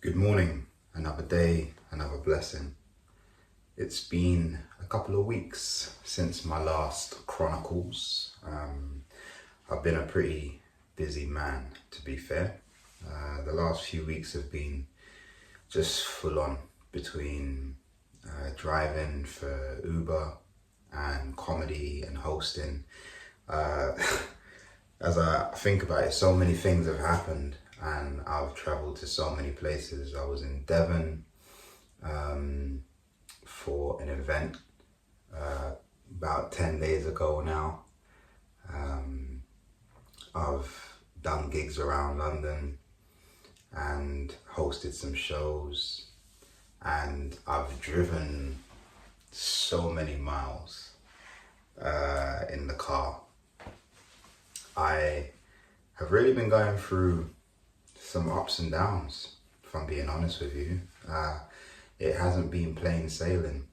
Good morning, another day, another blessing. It's been a couple of weeks since my last Chronicles. I've been a pretty busy man, to be fair. The last few weeks have been just full on between driving for Uber and comedy and hosting. As I think about it, so many things have happened and I've traveled to so many places. I was in Devon for an event about 10 days ago now. I've done gigs around London and hosted some shows, and I've driven so many miles in the car. I have really been going through some ups and downs, if I'm being honest with you. It hasn't been plain sailing.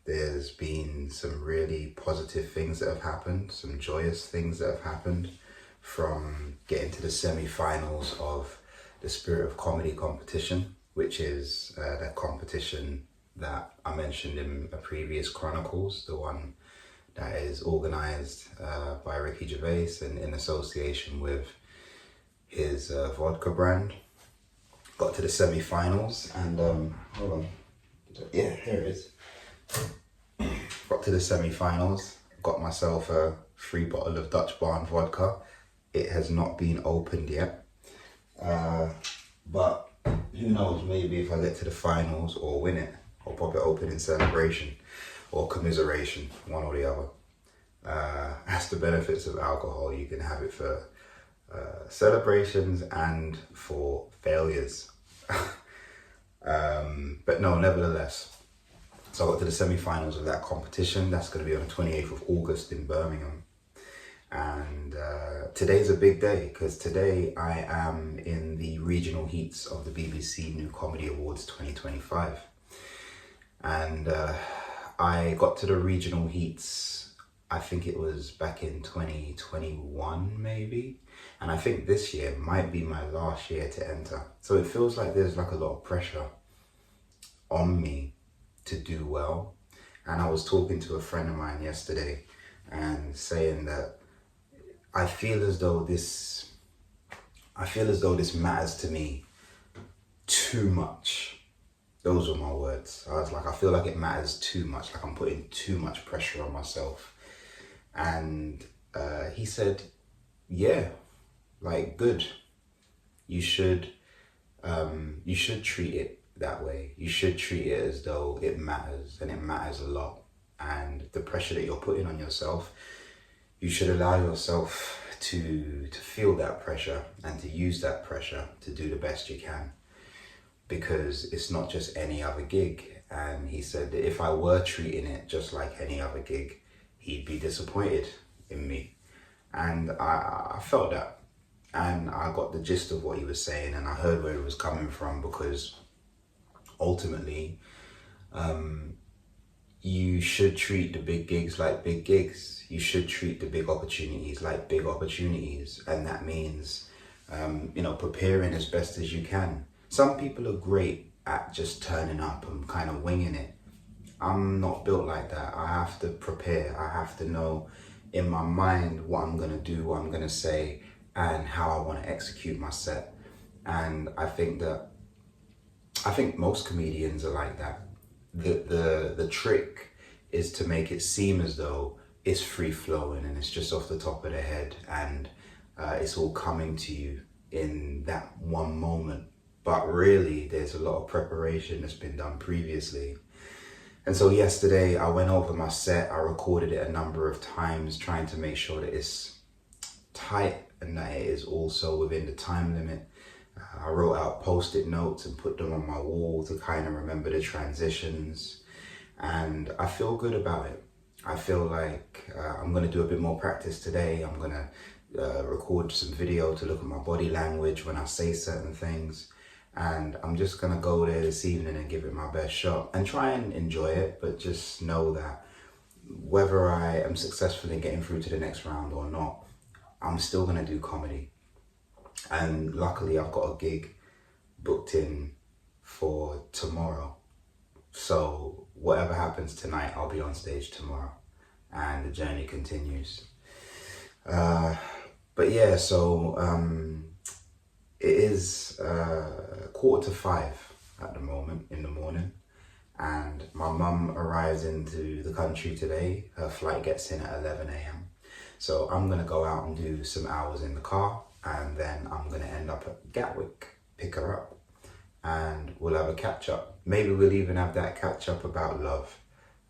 There's been some really positive things that have happened, some joyous things that have happened, from getting to the semi-finals of the Spirit of Comedy competition, which is that competition that I mentioned in a previous Chronicles, the one that is organised by Ricky Gervais and in association with his vodka brand. Got to the semi-finals and hold on, yeah, here it is. Got to the semi-finals, got myself a free bottle of Dutch Barn vodka. It has not been opened yet, but who knows, maybe if I get to the finals or win it, I'll pop it open in celebration or commiseration, one or the other. That's the benefits of alcohol. You can have it for celebrations and for failures. But no, nevertheless. So I got to the semi-finals of that competition. That's going to be on the 28th of August in Birmingham. And today's a big day because today I am in the regional heats of the BBC New Comedy Awards 2025. And I got to the regional heats, I think it was back in 2021 maybe. And I think this year might be my last year to enter. So it feels like there's like a lot of pressure on me to do well. And I was talking to a friend of mine yesterday and saying that I feel as though this matters to me too much. Those were my words. I was like, I feel like it matters too much, like I'm putting too much pressure on myself. And he said, yeah, like good. You should treat it that way. You should treat it as though it matters, and it matters a lot. And the pressure that you're putting on yourself, you should allow yourself to feel that pressure and to use that pressure to do the best you can, because it's not just any other gig. And he said that if I were treating it just like any other gig, he'd be disappointed in me. And I felt that, and I got the gist of what he was saying, and I heard where it was coming from, because ultimately you should treat the big gigs like big gigs. You should treat the big opportunities like big opportunities. And that means, preparing as best as you can. Some people are great at just turning up and kind of winging it. I'm not built like that. I have to prepare. I have to know in my mind what I'm going to do, what I'm going to say, and how I want to execute my set. And I think most comedians are like that. The trick is to make it seem as though it's free flowing and it's just off the top of the head, and it's all coming to you in that one moment. But really, there's a lot of preparation that's been done previously. And so yesterday I went over my set. I recorded it a number of times, trying to make sure that it's tight and that it is also within the time limit. I wrote out post-it notes and put them on my wall to kind of remember the transitions. And I feel good about it. I feel like I'm going to do a bit more practice today. I'm going to record some video to look at my body language when I say certain things. And I'm just going to go there this evening and give it my best shot and try and enjoy it. But just know that whether I am successful in getting through to the next round or not, I'm still going to do comedy. And luckily I've got a gig booked in tomorrow. So whatever happens tonight, I'll be on stage tomorrow, and the journey continues. But yeah, so it is 4:45 at the moment in the morning, and my mum arrives into the country today. Her flight gets in at 11 a.m. So I'm gonna go out and do some hours in the car, and then I'm gonna end up at Gatwick, pick her up, and we'll have a catch up. Maybe we'll even have that catch up about love,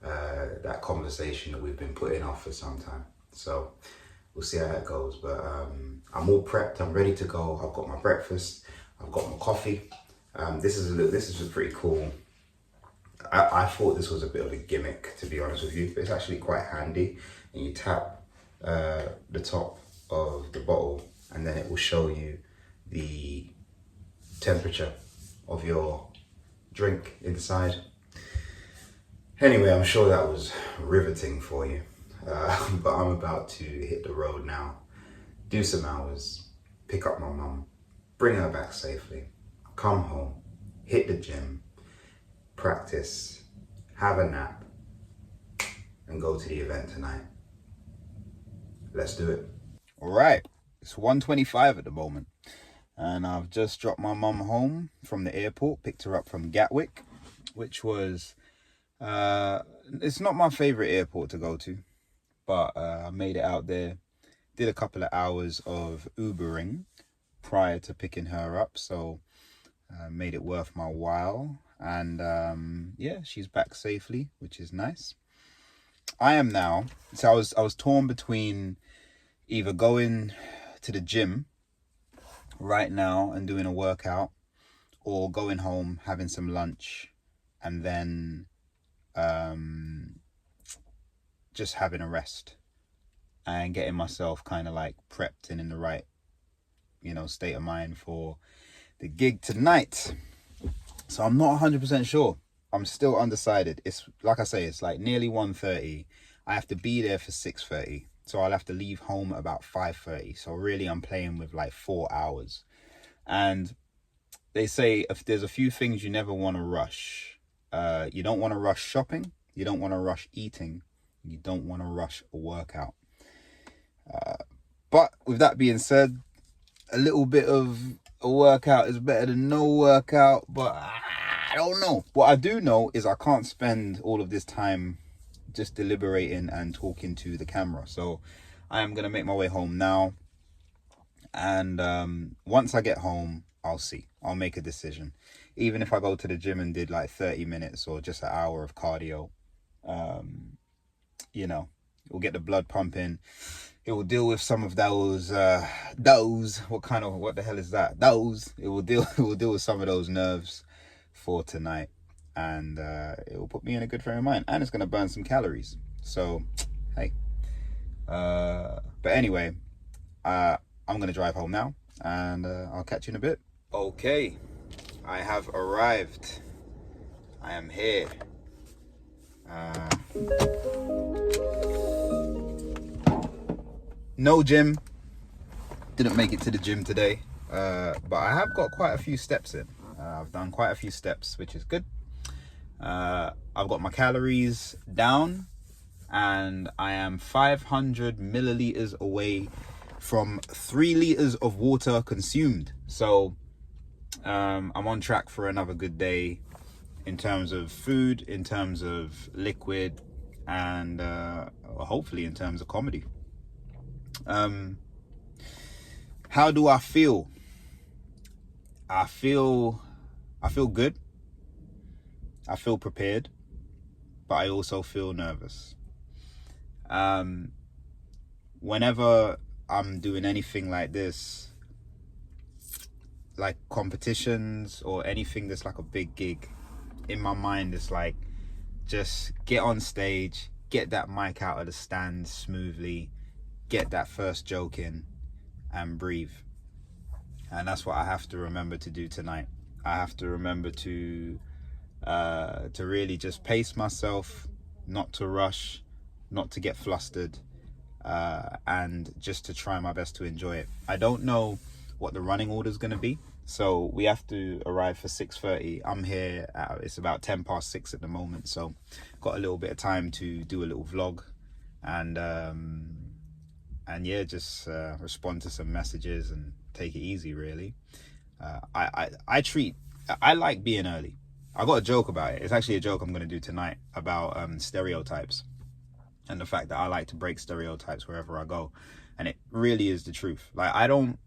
that conversation that we've been putting off for some time. So we'll see how that goes. But I'm all prepped. I'm ready to go. I've got my breakfast. I've got my coffee. This is pretty cool. I thought this was a bit of a gimmick, to be honest with you, but it's actually quite handy. And you tap the top of the bottle, and then it will show you the temperature of your drink inside. Anyway, I'm sure that was riveting for you, but I'm about to hit the road now, do some hours, pick up my mum, bring her back safely, come home, hit the gym, practice, have a nap, and go to the event tonight. Let's do it. All right, it's 1:25 at the moment, and I've just dropped my mum home from the airport, picked her up from Gatwick, which was, it's not my favorite airport to go to, but I made it out there, did a couple of hours of Ubering prior to picking her up, so made it worth my while. And yeah, she's back safely, which is nice. I am now, so I was torn between either going to the gym right now and doing a workout, or going home, having some lunch, and then just having a rest and getting myself kind of like prepped and in the right, state of mind for the gig tonight. So I'm not 100% sure. I'm still undecided. It's like I say, it's like nearly 1:30. I have to be there for 6:30. So I'll have to leave home at about 5:30. So really I'm playing with like 4 hours. And they say if there's a few things you never want to rush. You don't want to rush shopping. You don't want to rush eating. You don't want to rush a workout. But with that being said, a little bit of a workout is better than no workout, but I don't know. What I do know is I can't spend all of this time just deliberating and talking to the camera. So I am going to make my way home now. And once I get home, I'll see. I'll make a decision. Even if I go to the gym and did like 30 minutes or just an hour of cardio, it will get the blood pumping. It will deal with some of those, what the hell is that? It will deal with some of those nerves for tonight. And it will put me in a good frame of mind. And it's going to burn some calories. So, hey. But anyway, I'm going to drive home now. And I'll catch you in a bit. Okay. I have arrived. I am here. No gym. Didn't make it to the gym today. But I have got quite a few steps in. I've done quite a few steps, which is good. I've got my calories down, and I am 500 milliliters away from 3 liters of water consumed. So I'm on track for another good day in terms of food, in terms of liquid, and hopefully in terms of comedy. How do I feel? I feel good. I feel prepared, but I also feel nervous. Whenever I'm doing anything like this, like competitions or anything that's like a big gig, in my mind it's like, just get on stage, get that mic out of the stand smoothly, get that first joke in, and breathe. And that's what I have to remember to do tonight. I have to remember to really just pace myself, not to rush, not to get flustered, and just to try my best to enjoy it. I don't know what the running order is going to be, So we have to arrive for 6:30. I'm here it's about 6:10 at the moment, so got a little bit of time to do a little vlog and yeah, just respond to some messages and take it easy, really. I like being early. I got a joke about it. It's actually a joke I'm going to do tonight about stereotypes and the fact that I like to break stereotypes wherever I go, and it really is the truth. Like, I don't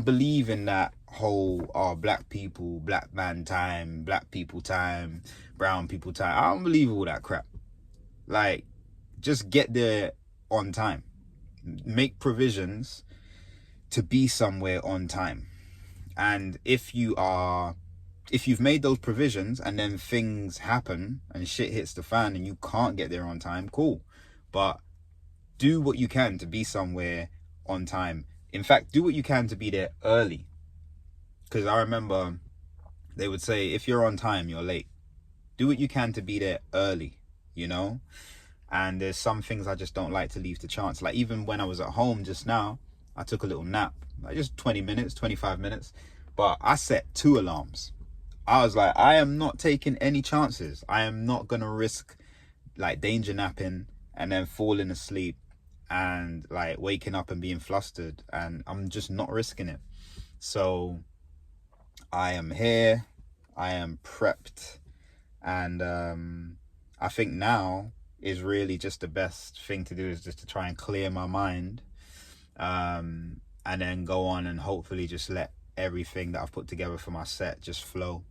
believe in that whole black people, black man time, black people time, brown people time. I don't believe all that crap. Like, just get there on time. Make provisions to be somewhere on time. And if you've made those provisions and then things happen and shit hits the fan and you can't get there on time, cool. But do what you can to be somewhere on time. In fact, do what you can to be there early. Because I remember they would say, if you're on time, you're late. Do what you can to be there early, you know? And there's some things I just don't like to leave to chance. Like, even when I was at home just now, I took a little nap, like just 20 minutes, 25 minutes. But I set 2 alarms. I was like, I am not taking any chances. I am not going to risk like danger napping and then falling asleep and like waking up and being flustered. And I'm just not risking it. So I am here. I am prepped. And I think now is really just the best thing to do, is just to try and clear my mind, and then go on and hopefully just let everything that I've put together for my set just flow.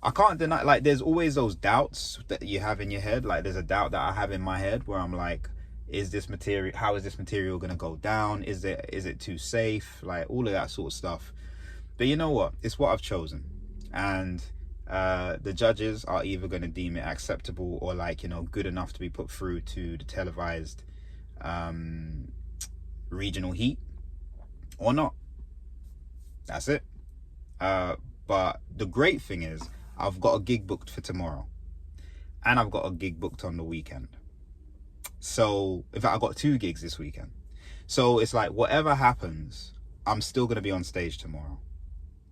I can't deny, like, there's always those doubts that you have in your head. Like, there's a doubt that I have in my head where I'm like, how is this material gonna go down? Is it too safe? Like, all of that sort of stuff. But you know what? It's what I've chosen. And the judges are either going to deem it acceptable or, like, you know, good enough to be put through to the televised regional heat, or not. That's it. But the great thing is, I've got a gig booked for tomorrow, and I've got a gig booked on the weekend. So, in fact, I've got 2 gigs this weekend. So it's like, whatever happens, I'm still going to be on stage tomorrow.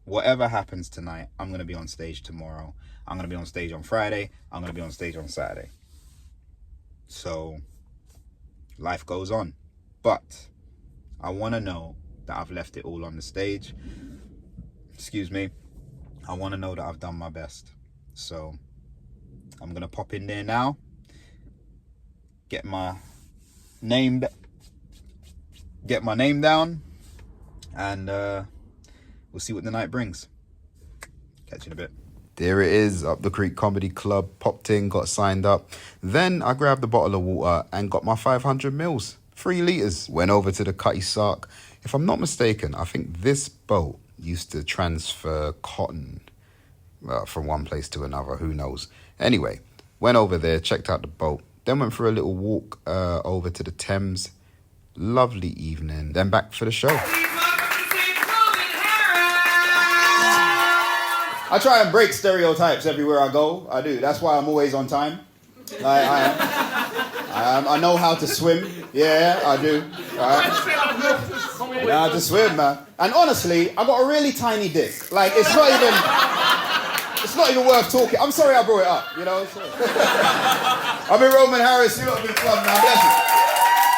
Whatever happens tonight, I'm going to be on stage tomorrow. I'm going to be on stage on Friday. I'm going to be on stage on Saturday. So life goes on. But I want to know that I've left it all on the stage. Excuse me. I want to know that I've done my best. So I'm going to pop in there now, get my name down, and we'll see what the night brings. Catch you in a bit. There it is, up the Creek Comedy Club. Popped in, got signed up. Then I grabbed a bottle of water and got my 500 mils, 3 litres. Went over to the Cutty Sark. If I'm not mistaken, I think this boat used to transfer cotton from one place to another. Who knows? Anyway, went over there, checked out the boat. Then went for a little walk over to the Thames. Lovely evening. Then back for the show. I try and break stereotypes everywhere I go. I do. That's why I'm always on time. I know how to swim. Yeah, I do. I know how to swim, man. And honestly, I got a really tiny dick. Like, it's not even worth talking. I'm sorry I brought it up, you know. I've been Roman Harris. You lot have been fun, man. Bless you.